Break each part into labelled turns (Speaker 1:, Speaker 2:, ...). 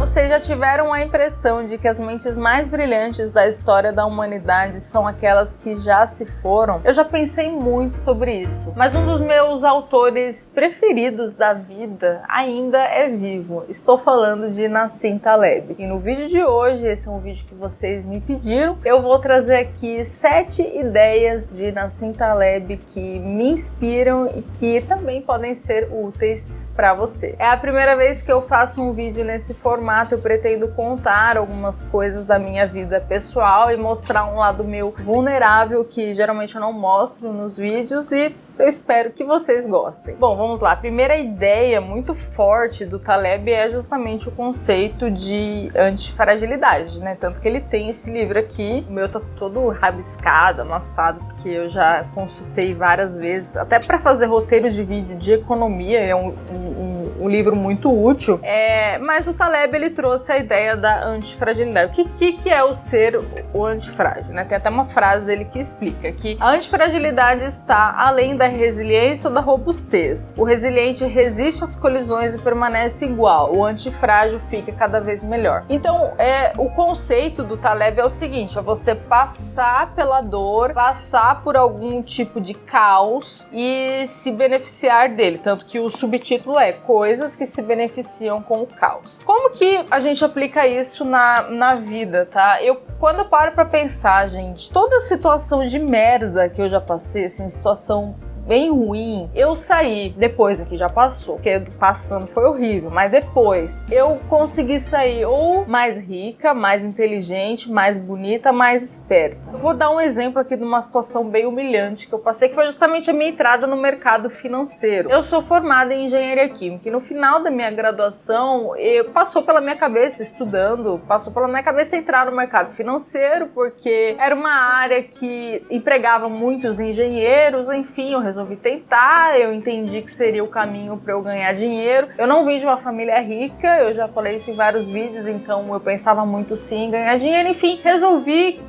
Speaker 1: Vocês já tiveram a impressão de que as mentes mais brilhantes da história da humanidade são aquelas que já se foram? Eu já pensei muito sobre isso, mas um dos meus autores preferidos da vida ainda é vivo. Estou falando de Nassim Taleb. E no vídeo de hoje, esse é um vídeo que vocês me pediram, eu vou trazer aqui 7 ideias de Nassim Taleb que me inspiram e que também podem ser úteis para você. É a primeira vez que eu faço um vídeo nesse formato. Eu pretendo contar algumas coisas da minha vida pessoal e mostrar um lado meu vulnerável que geralmente eu não mostro nos vídeos, e eu espero que vocês gostem. Bom, vamos lá. A primeira ideia muito forte do Taleb é justamente o conceito de antifragilidade, né? Tanto que ele tem esse livro aqui. O meu tá todo rabiscado, amassado, porque eu já consultei várias vezes, até para fazer roteiros de vídeo de economia. É um livro muito útil. Mas o Taleb, ele trouxe a ideia da antifragilidade. O que é o ser o antifrágil, né? Tem até uma frase dele que explica que a antifragilidade está além da resiliência ou da robustez. O resiliente resiste às colisões e permanece igual. O antifrágil fica cada vez melhor. Então, o conceito do Taleb é o seguinte: é você passar pela dor, passar por algum tipo de caos e se beneficiar dele. Tanto que o subtítulo é Coisas que se beneficiam com o caos. Como que a gente aplica isso na vida, tá? Quando eu paro pra pensar, gente, toda situação de merda que eu já passei, assim, situação bem ruim, eu saí, depois aqui já passou, porque passando foi horrível, mas depois eu consegui sair ou mais rica, mais inteligente, mais bonita, mais esperta. Eu vou dar um exemplo aqui de uma situação bem humilhante que eu passei, que foi justamente a minha entrada no mercado financeiro. Eu sou formada em engenharia química e no final da minha graduação, passou pela minha cabeça, estudando, passou pela minha cabeça entrar no mercado financeiro, porque era uma área que empregava muitos engenheiros. Enfim, eu resolvi tentar, eu entendi que seria o caminho para eu ganhar dinheiro. Eu não vim de uma família rica, eu já falei isso em vários vídeos, então eu pensava muito sim em ganhar dinheiro. Enfim, resolvi,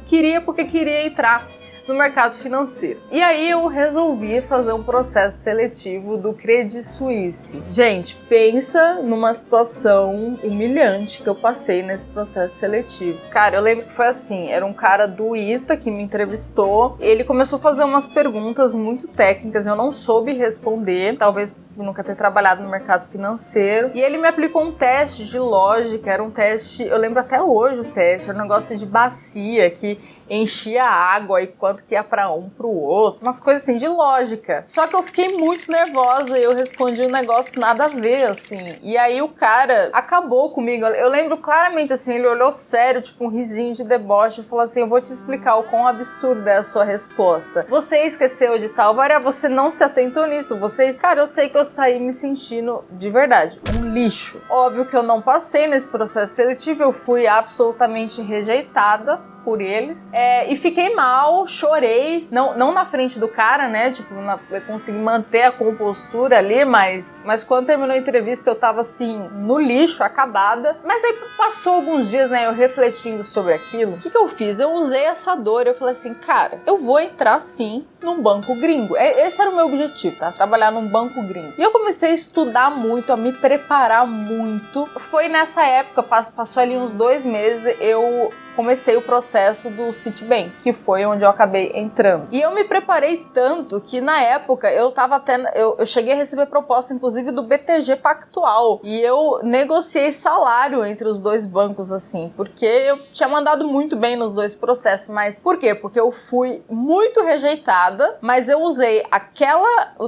Speaker 1: porque queria entrar no mercado financeiro. E aí eu resolvi fazer um processo seletivo do Credit Suisse. Gente, pensa numa situação humilhante que eu passei nesse processo seletivo. Cara, eu lembro que foi assim, era um cara do ITA que me entrevistou, ele começou a fazer umas perguntas muito técnicas, eu não soube responder, talvez por nunca ter trabalhado no mercado financeiro, e ele me aplicou um teste de lógica. Era um teste, eu lembro até hoje o teste, era um negócio de bacia que enchia água e quanto que ia pra um pro outro, umas coisas assim de lógica. Só que eu fiquei muito nervosa e eu respondi um negócio nada a ver, assim. E aí o cara acabou comigo. Eu lembro claramente, assim, ele olhou sério, tipo um risinho de deboche, e falou assim: eu vou te explicar o quão absurda é a sua resposta. Você esqueceu de tal variável, você não se atentou nisso. Cara, eu sei que eu saí me sentindo, de verdade, um lixo. Óbvio que eu não passei nesse processo seletivo, eu fui absolutamente rejeitada por eles, e fiquei mal, chorei, não na frente do cara, né, tipo, eu consegui manter a compostura ali, mas quando terminou a entrevista eu tava assim, no lixo, acabada. Mas aí passou alguns dias, né, eu refletindo sobre aquilo. O que eu fiz? Eu usei essa dor, eu falei assim, cara, eu vou entrar sim num banco gringo. Esse era o meu objetivo, tá? Trabalhar num banco gringo. E eu comecei a estudar muito, a me preparar muito. Foi nessa época, passou ali uns 2 meses, eu comecei o processo do Citibank, que foi onde eu acabei entrando. E eu me preparei tanto que na época eu cheguei a receber proposta, inclusive, do BTG Pactual. E eu negociei salário entre os 2 bancos, assim, porque eu tinha mandado muito bem nos 2 processos. Mas por quê? Porque eu fui muito rejeitada, mas eu usei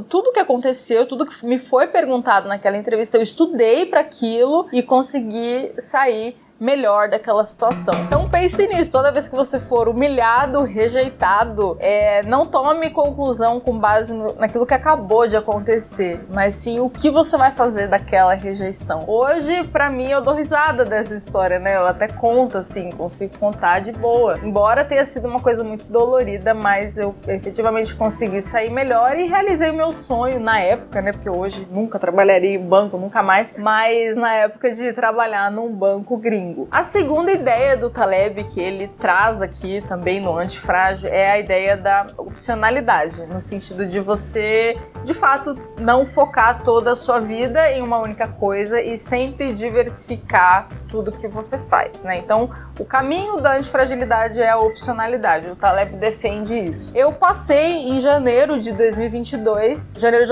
Speaker 1: tudo que aconteceu, tudo que me foi perguntado naquela entrevista, eu estudei para aquilo e consegui sair melhor daquela situação. Então pense nisso, toda vez que você for humilhado, rejeitado, não tome conclusão com base naquilo que acabou de acontecer, mas sim o que você vai fazer daquela rejeição. Hoje, pra mim, eu dou risada dessa história, né? Eu até conto, assim, consigo contar de boa. Embora tenha sido uma coisa muito dolorida, mas eu efetivamente consegui sair melhor e realizei o meu sonho na época, né? Porque hoje nunca trabalharia em banco, nunca mais, mas na época de trabalhar num banco gringo. A segunda ideia do Taleb, que ele traz aqui também no Antifrágil, é a ideia da opcionalidade, no sentido de você de fato, não focar toda a sua vida em uma única coisa e sempre diversificar tudo que você faz, né? Então, o caminho da antifragilidade é a opcionalidade. O Taleb defende isso. Eu passei em janeiro de 2022, janeiro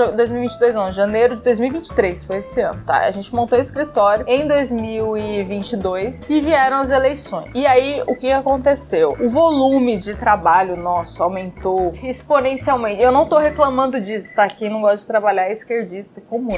Speaker 1: de 2023, foi esse ano, tá? A gente montou o escritório em 2022 e vieram as eleições. E aí, o que aconteceu? O volume de trabalho nosso aumentou exponencialmente. Eu não tô reclamando disso, tá? Quem não gosta de trabalhar é esquerdista comum.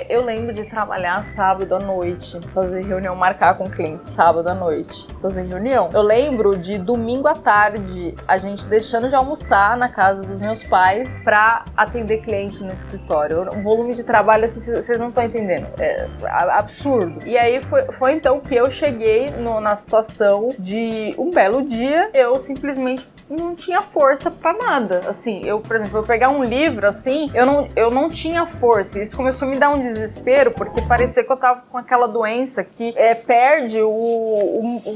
Speaker 1: Eu lembro de trabalhar sábado à noite, fazer reunião, marcar com cliente sábado à noite, fazer reunião. Eu lembro de domingo à tarde, a gente deixando de almoçar na casa dos meus pais pra atender cliente no escritório. Um volume de trabalho, assim, vocês não estão entendendo. É absurdo. E aí foi então que eu cheguei na situação de um belo dia, eu simplesmente não tinha força pra nada. Assim, por exemplo, eu pegar um livro assim, eu não tinha força. Isso começou a me dar um desespero, porque parecia que eu tava com aquela doença que perde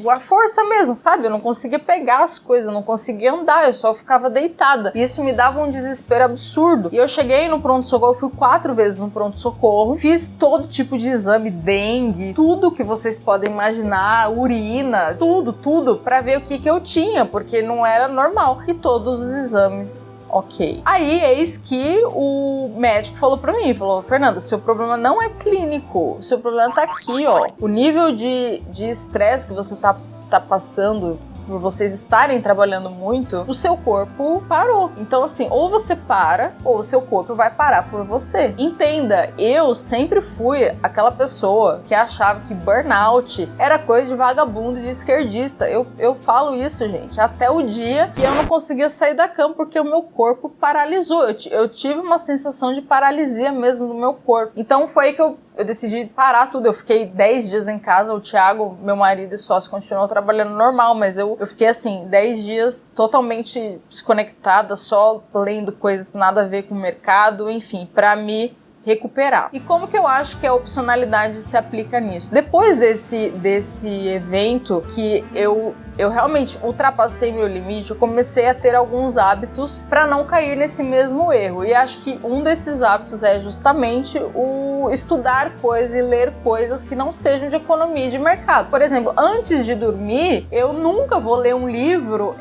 Speaker 1: a força mesmo, sabe? Eu não conseguia pegar as coisas, eu não conseguia andar, eu só ficava deitada. E isso me dava um desespero absurdo. E eu cheguei no pronto-socorro, fui 4 vezes no pronto-socorro, fiz todo tipo de exame, dengue, tudo que vocês podem imaginar, urina, tudo, pra ver o que eu tinha, porque não era normal. E todos os exames ok. Aí, eis que o médico falou pra mim, Fernanda, seu problema não é clínico, o seu problema tá aqui, ó. O nível de estresse que você tá passando por vocês estarem trabalhando muito, o seu corpo parou. Então, assim, ou você para, ou o seu corpo vai parar por você. Entenda, eu sempre fui aquela pessoa que achava que burnout era coisa de vagabundo, de esquerdista. Eu falo isso, gente, até o dia que eu não conseguia sair da cama porque o meu corpo paralisou. Eu tive uma sensação de paralisia mesmo no meu corpo. Então, foi aí que eu decidi parar tudo. Eu fiquei 10 dias em casa. O Thiago, meu marido e sócio, continuou trabalhando normal, mas eu fiquei assim, 10 dias totalmente desconectada, só lendo coisas nada a ver com o mercado, enfim, pra me recuperar. E como que eu acho que a opcionalidade se aplica nisso? Depois desse evento que eu realmente ultrapassei meu limite, eu comecei a ter alguns hábitos para não cair nesse mesmo erro. E acho que um desses hábitos é justamente o estudar coisas e ler coisas que não sejam de economia e de mercado. Por exemplo, antes de dormir, eu nunca vou ler um livro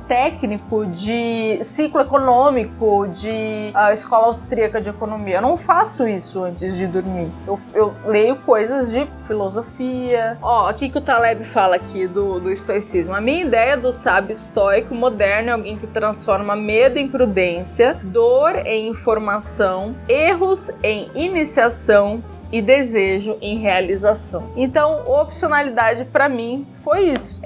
Speaker 1: técnico de ciclo econômico, de escola austríaca de economia. Eu não faço isso antes de dormir. Eu leio coisas de filosofia. Aqui que o Taleb fala aqui do estoicismo. A minha ideia do sábio estoico moderno é alguém que transforma medo em prudência, dor em informação, erros em iniciação e desejo em realização. Então, opcionalidade para mim foi isso.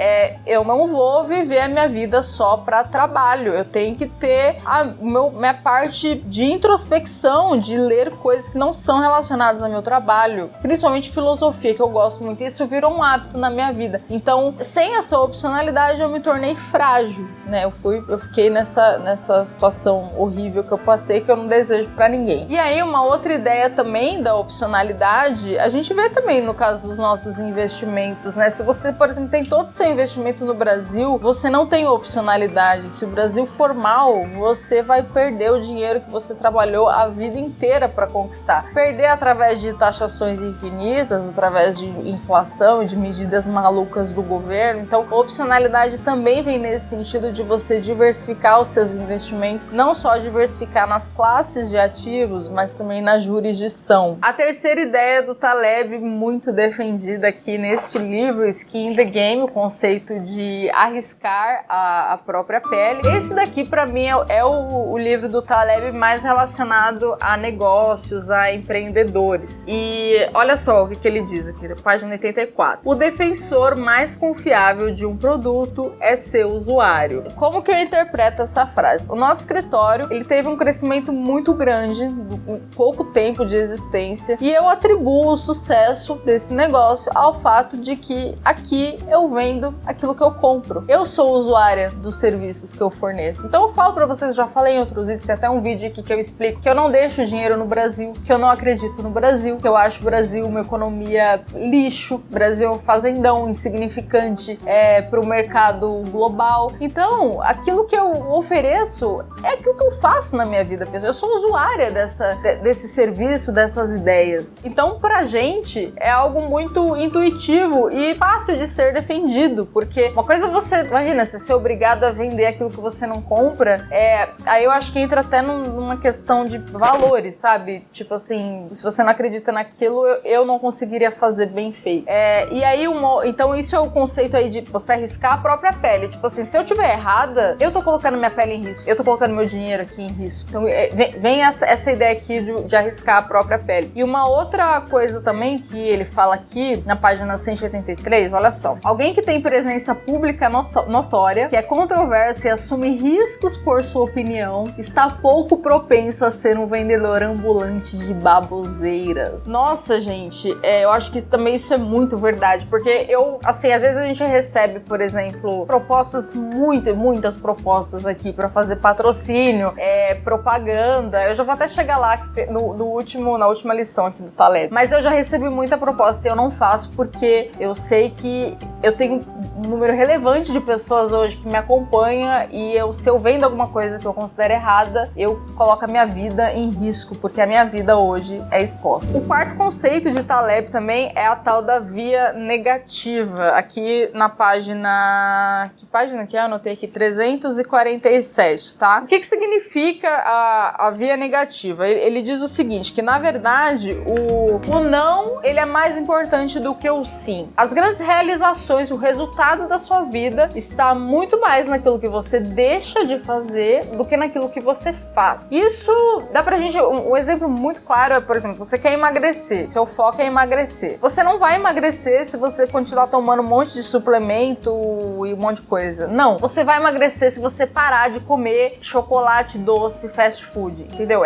Speaker 1: Eu não vou viver a minha vida só para trabalho. Eu tenho que ter minha parte de introspecção, de ler coisas que não são relacionadas ao meu trabalho, principalmente filosofia, que eu gosto muito. Isso virou um hábito na minha vida. Então, sem essa opcionalidade, eu me tornei frágil, né? Eu fiquei nessa situação horrível que eu passei, que eu não desejo para ninguém. E aí, uma outra ideia também da opcionalidade, a gente vê também no caso dos nossos investimentos, né? Se você, por exemplo, tem todo o seu investimento no Brasil, você não tem opcionalidade. Se o Brasil for mal, você vai perder o dinheiro que você trabalhou a vida inteira para conquistar. Perder através de taxações infinitas, através de inflação e de medidas malucas do governo. Então, opcionalidade também vem nesse sentido de você diversificar os seus investimentos, não só diversificar nas classes de ativos, mas também na jurisdição. A terceira ideia do Taleb, muito defendida aqui neste livro, Skin in the Game, o conceito de arriscar a própria pele. Esse daqui, para mim, é o livro do Taleb mais relacionado a negócios, a empreendedores. E olha só o que ele diz aqui, página 84. O defensor mais confiável de um produto é seu usuário. Como que eu interpreto essa frase? O nosso escritório, ele teve um crescimento muito grande, em pouco tempo de existência, e eu atribuo o sucesso desse negócio ao fato de que aqui eu vendo aquilo que eu compro. Eu sou usuária dos serviços que eu forneço. Então eu falo pra vocês, já falei em outros vídeos, tem até um vídeo aqui que eu explico que eu não deixo o dinheiro no Brasil, que eu não acredito no Brasil, que eu acho o Brasil uma economia lixo, Brasil é um fazendão insignificante pro mercado global. Então, aquilo que eu ofereço é aquilo que eu faço na minha vida pessoal. Eu sou usuária desse serviço, dessas ideias. Então, pra gente, é algo muito intuitivo e fácil de ser defendido, porque uma coisa você, imagina, você ser obrigado a vender aquilo que você não compra, aí eu acho que entra até numa questão de valores, sabe? Tipo assim, se você não acredita naquilo, eu não conseguiria fazer bem feito. E aí, então isso é o conceito aí de você arriscar a própria pele. Tipo assim, se eu tiver errada, eu tô colocando minha pele em risco, eu tô colocando meu dinheiro aqui em risco. Então vem essa ideia aqui de arriscar a própria pele. E uma outra coisa também que ele fala aqui na página 183, olha só. Alguém que tem presença pública notória, que é controverso e assume riscos por sua opinião, está pouco propenso a ser um vendedor ambulante de baboseiras. Nossa, gente, eu acho que também isso é muito verdade, porque assim, às vezes a gente recebe, por exemplo, propostas, muitas propostas aqui pra fazer patrocínio, propaganda. Eu já vou até chegar lá na última lição aqui do Taleb. Mas eu já recebi muita proposta e eu não faço porque eu sei que eu tenho um número relevante de pessoas hoje que me acompanha e se eu vendo alguma coisa que eu considero errada, eu coloco a minha vida em risco, porque a minha vida hoje é exposta. O quarto conceito de Taleb também é a tal da via negativa. Aqui na página... Que página que é? Eu anotei aqui, 347, tá? O que significa a via negativa? Ele diz o seguinte, que na verdade o não, ele é mais importante do que o sim. As grandes realizações, o resultado da sua vida está muito mais naquilo que você deixa de fazer do que naquilo que você faz. Isso dá pra gente... Um exemplo muito claro é, por exemplo, você quer emagrecer, seu foco é emagrecer. Você não vai emagrecer se você continuar tomando um monte de suplemento e um monte de coisa. Não, você vai emagrecer se você parar de comer chocolate doce, fast food, entendeu?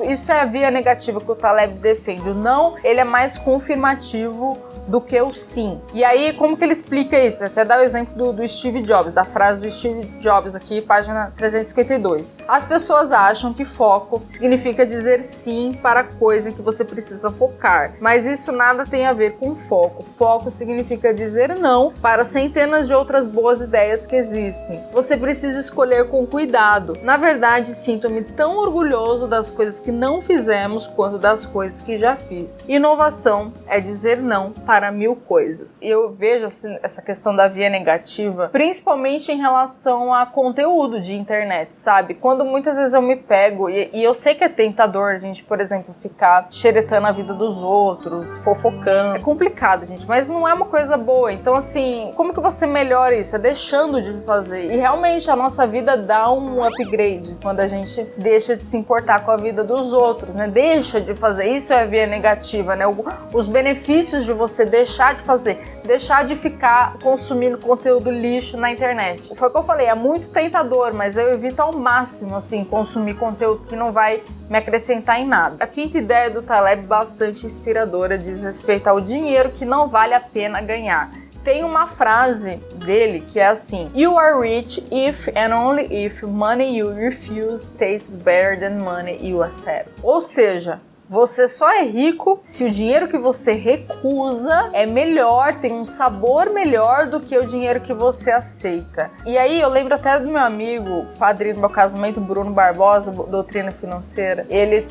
Speaker 1: Isso é a via negativa que o Taleb defende. O não, ele é mais confirmativo do que o sim. E aí, como que ele explica isso? Até dá o exemplo do Steve Jobs, da frase do Steve Jobs aqui, página 352. As pessoas acham que foco significa dizer sim para a coisa em que você precisa focar, mas isso nada tem a ver com foco. Foco significa dizer não para centenas de outras boas ideias que existem. Você precisa escolher com cuidado. Na verdade, sinto-me tão orgulhoso das coisas que não fizemos quanto das coisas que já fiz. Inovação é dizer não para 1000 coisas. E eu vejo assim, essa questão da via negativa, principalmente em relação a conteúdo de internet, sabe? Quando muitas vezes eu me pego, e eu sei que é tentador a gente, por exemplo, ficar xeretando a vida dos outros, fofocando. É complicado, gente, mas não é uma coisa boa. Então, assim, como que você melhora isso? É deixando de fazer. E realmente a nossa vida dá um upgrade quando a gente deixa de se importar com a vida dos outros, né? Deixa de fazer. Isso é a via negativa, né? Os benefícios de você deixar de fazer, deixar de ficar consumindo conteúdo lixo na internet. Foi o que eu falei, é muito tentador, mas eu evito ao máximo, assim, consumir conteúdo que não vai me acrescentar em nada. A quinta ideia do Taleb, bastante inspiradora, diz respeito ao dinheiro que não vale a pena ganhar. Tem uma frase dele que é assim: You are rich if and only if money you refuse tastes better than money you accept. Ou seja, você só é rico se o dinheiro que você recusa é melhor, tem um sabor melhor do que o dinheiro que você aceita. E aí eu lembro até do meu amigo, padrinho do meu casamento, Bruno Barbosa, Doutrina Financeira. Ele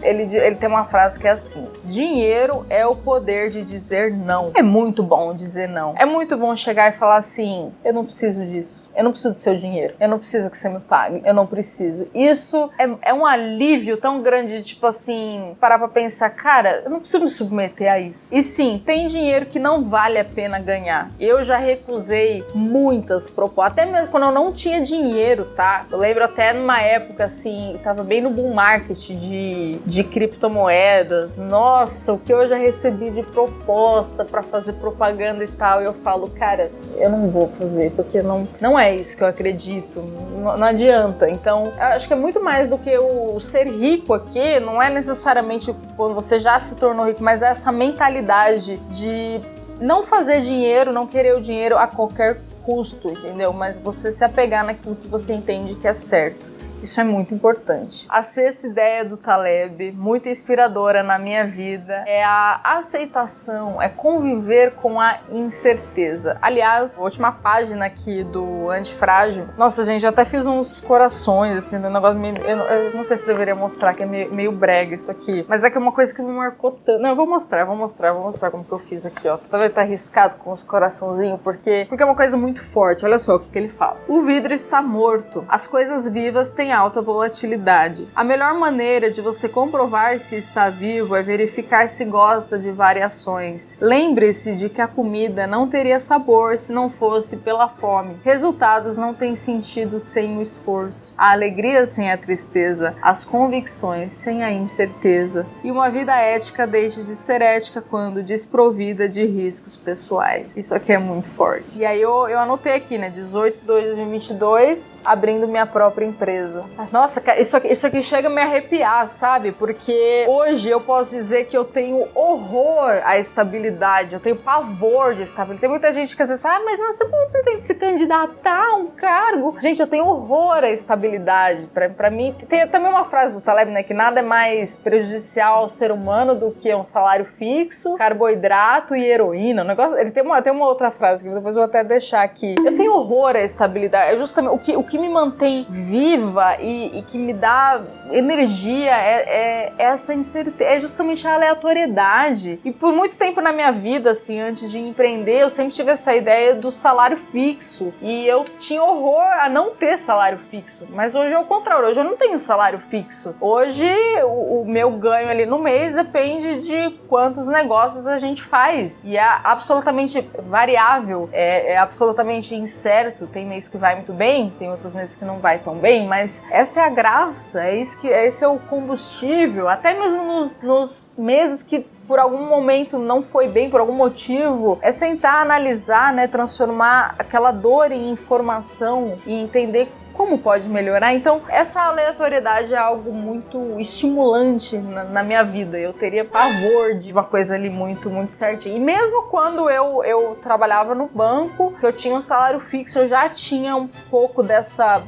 Speaker 1: tem uma frase que é assim: dinheiro é o poder de dizer não. É muito bom dizer não. É muito bom chegar e falar assim: eu não preciso disso. Eu não preciso do seu dinheiro. Eu não preciso que você me pague. Eu não preciso. Isso é um alívio tão grande, tipo assim, parar pra pensar, cara, eu não preciso me submeter a isso. E sim, tem dinheiro que não vale a pena ganhar. Eu já recusei muitas propostas, até mesmo quando eu não tinha dinheiro, tá? Eu lembro até numa época, assim, tava bem no bull market de criptomoedas. Nossa, o que eu já recebi de proposta pra fazer propaganda e tal, e eu falo, cara, eu não vou fazer, porque não é isso que eu acredito, não adianta. Então, eu acho que é muito mais do que o ser rico aqui, não é necessariamente quando você já se tornou rico, mas é essa mentalidade de não fazer dinheiro, não querer o dinheiro a qualquer custo, entendeu? Mas você se apegar naquilo que você entende que é certo. Isso é muito importante. A sexta ideia do Taleb, muito inspiradora na minha vida, é a aceitação, é conviver com a incerteza. Aliás, a última página aqui do Antifrágil, nossa gente, eu até fiz uns corações, assim, do negócio meio, eu não sei se deveria mostrar, que é meio brega isso aqui, mas é que é uma coisa que me marcou tanto. Não, eu vou mostrar como que eu fiz aqui, ó. Talvez tá arriscado com os coraçãozinhos, porque é uma coisa muito forte. Olha só o que ele fala. O vidro está morto. As coisas vivas têm alta volatilidade. A melhor maneira de você comprovar se está vivo é verificar se gosta de variações. Lembre-se de que a comida não teria sabor se não fosse pela fome. Resultados não têm sentido sem o esforço. A alegria sem a tristeza. As convicções sem a incerteza. E uma vida ética deixa de ser ética quando desprovida de riscos pessoais. Isso aqui é muito forte. E aí eu anotei aqui, né? 18/2/2022, abrindo minha própria empresa. Nossa, isso aqui chega a me arrepiar, sabe? Porque hoje eu posso dizer que eu tenho horror à estabilidade, eu tenho pavor de estabilidade. Tem muita gente que às vezes fala, mas não, você não pretende se candidatar a um cargo? Gente, eu tenho horror à estabilidade. Pra mim, tem também uma frase do Taleb, né? Que nada é mais prejudicial ao ser humano do que um salário fixo, carboidrato e heroína. O negócio, ele tem uma outra frase que depois eu vou até deixar aqui. Eu tenho horror à estabilidade. É justamente o que me mantém viva e que me dá energia é essa incerteza, é justamente a aleatoriedade. E por muito tempo na minha vida, assim, antes de empreender, eu sempre tive essa ideia do salário fixo. E eu tinha horror a não ter salário fixo. Mas hoje é o contrário, hoje eu não tenho salário fixo. Hoje o meu ganho ali no mês depende de quantos negócios a gente faz. E é absolutamente variável, é absolutamente incerto. Tem mês que vai muito bem, tem outros meses que não vai tão bem, mas essa é a graça, esse é o combustível, até mesmo nos meses que por algum momento não foi bem, por algum motivo, é sentar, analisar, né, transformar aquela dor em informação e entender como pode melhorar. Então, essa aleatoriedade é algo muito estimulante na minha vida. Eu teria pavor de uma coisa ali muito, muito certinha. E mesmo quando eu trabalhava no banco, que eu tinha um salário fixo, eu já tinha um pouco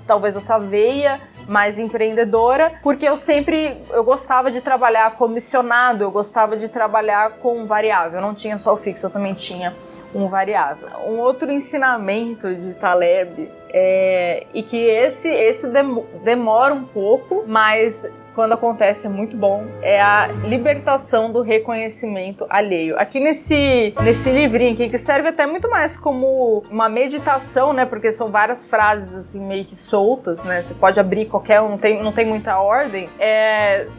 Speaker 1: talvez dessa veia mais empreendedora, porque eu gostava de trabalhar comissionado, eu gostava de trabalhar com variável, eu não tinha só o fixo, eu também tinha um variável. Um outro ensinamento de Taleb e que esse demora um pouco, mas quando acontece é muito bom, é a libertação do reconhecimento alheio. Aqui nesse livrinho aqui, que serve até muito mais como uma meditação, né? Porque são várias frases assim meio que soltas, né? Você pode abrir qualquer um, não tem muita ordem.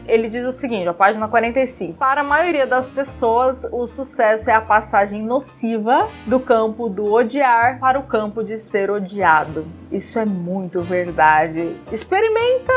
Speaker 1: Ele diz o seguinte, a página 45. Para a maioria das pessoas, o sucesso é a passagem nociva do campo do odiar para o campo de ser odiado. Isso é muito verdade. Experimenta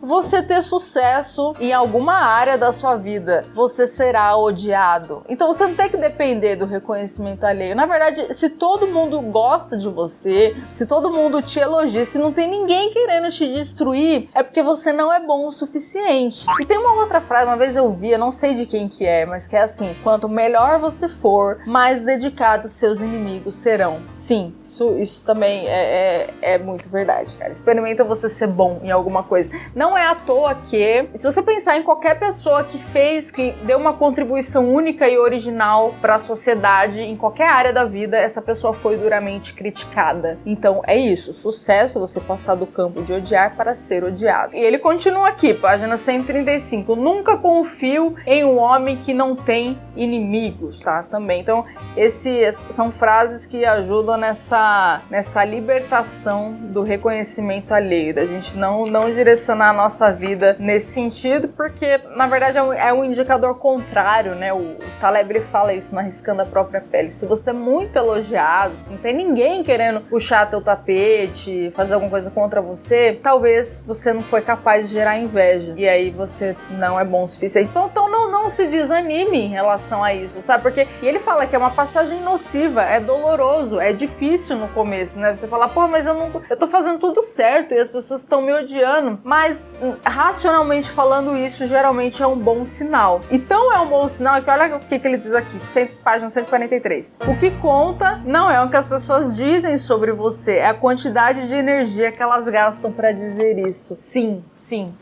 Speaker 1: você ter sucesso em alguma área da sua vida. Você será odiado. Então você não tem que depender do reconhecimento alheio. Na verdade, se todo mundo gosta de você, se todo mundo te elogia, se não tem ninguém querendo te destruir, é porque você não é bom o suficiente. E tem uma outra frase, uma vez eu vi, eu não sei de quem que é, mas que é assim: quanto melhor você for, mais dedicados seus inimigos serão. Sim, isso também é muito verdade, cara. Experimenta você ser bom em alguma coisa. Não é à toa que, se você pensar em qualquer pessoa que deu uma contribuição única e original para a sociedade, em qualquer área da vida, essa pessoa foi duramente criticada. Então é isso, sucesso, você passar do campo de odiar para ser odiado. E ele continua aqui, página 135. Nunca confio em um homem que não tem inimigos, tá? Também. Então, são frases que ajudam nessa libertação do reconhecimento alheio, da gente não direcionar a nossa vida nesse sentido, porque na verdade é um indicador contrário, né? O Taleb, ele fala isso na Riscando a Própria Pele. Se você é muito elogiado, se não tem ninguém querendo puxar teu tapete, fazer alguma coisa contra você, talvez você não foi capaz de gerar inveja, e aí você não é bom o suficiente. Então não se desanime em relação a isso, sabe? Porque, e ele fala que é uma passagem nociva, é doloroso, é difícil no começo, né? Você fala, pô, mas eu tô fazendo tudo certo e as pessoas estão me odiando, mas racionalmente falando, isso geralmente é um bom sinal. Então é um bom sinal que olha o que ele diz aqui, página 143. O que conta não é o que as pessoas dizem sobre você, é a quantidade de energia que elas gastam pra dizer isso. Sim.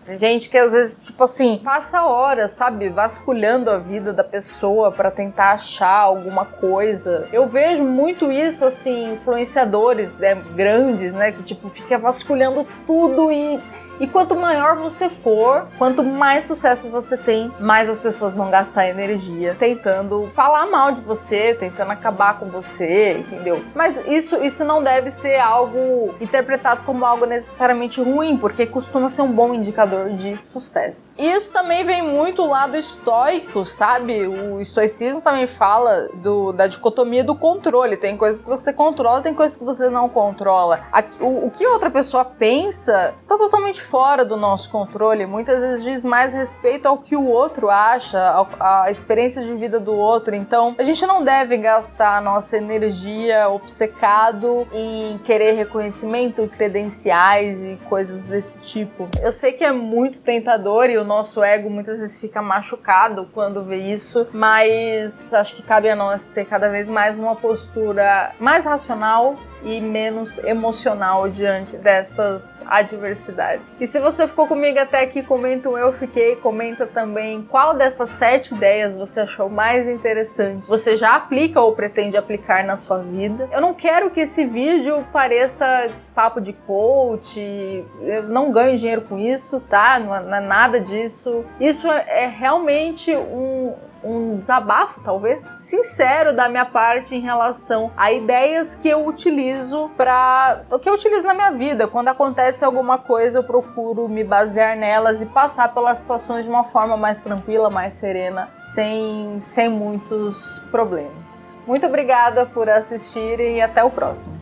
Speaker 1: Tem gente que às vezes, tipo assim, passa horas, sabe, vasculhando a vida da pessoa pra tentar achar alguma coisa. Eu vejo muito isso, assim, influenciadores, né, grandes, né, que tipo, fica vasculhando tudo e quanto maior você for, quanto mais sucesso você tem, mais as pessoas vão gastar energia tentando falar mal de você, tentando acabar com você, entendeu? Mas isso não deve ser algo interpretado como algo necessariamente ruim, porque costuma ser um bom indicador de sucesso. E isso também vem muito do lado estoico, sabe? O estoicismo também fala da dicotomia do controle. Tem coisas que você controla, tem coisas que você não controla. O que outra pessoa pensa está totalmente fora do nosso controle, muitas vezes diz mais respeito ao que o outro acha, à experiência de vida do outro. Então, a gente não deve gastar a nossa energia obcecado em querer reconhecimento, credenciais e coisas desse tipo. Eu sei que é muito tentador e o nosso ego muitas vezes fica machucado quando vê isso, mas acho que cabe a nós ter cada vez mais uma postura mais racional e menos emocional diante dessas adversidades. E se você ficou comigo até aqui, comenta um eu fiquei, comenta também qual dessas 7 ideias você achou mais interessante. Você já aplica ou pretende aplicar na sua vida? Eu não quero que esse vídeo pareça papo de coach, eu não ganho dinheiro com isso, tá? Não é nada disso. Isso é realmente um desabafo, talvez, sincero da minha parte em relação a ideias que eu utilizo na minha vida. Quando acontece alguma coisa, eu procuro me basear nelas e passar pelas situações de uma forma mais tranquila, mais serena, sem muitos problemas. Muito obrigada por assistirem e até o próximo.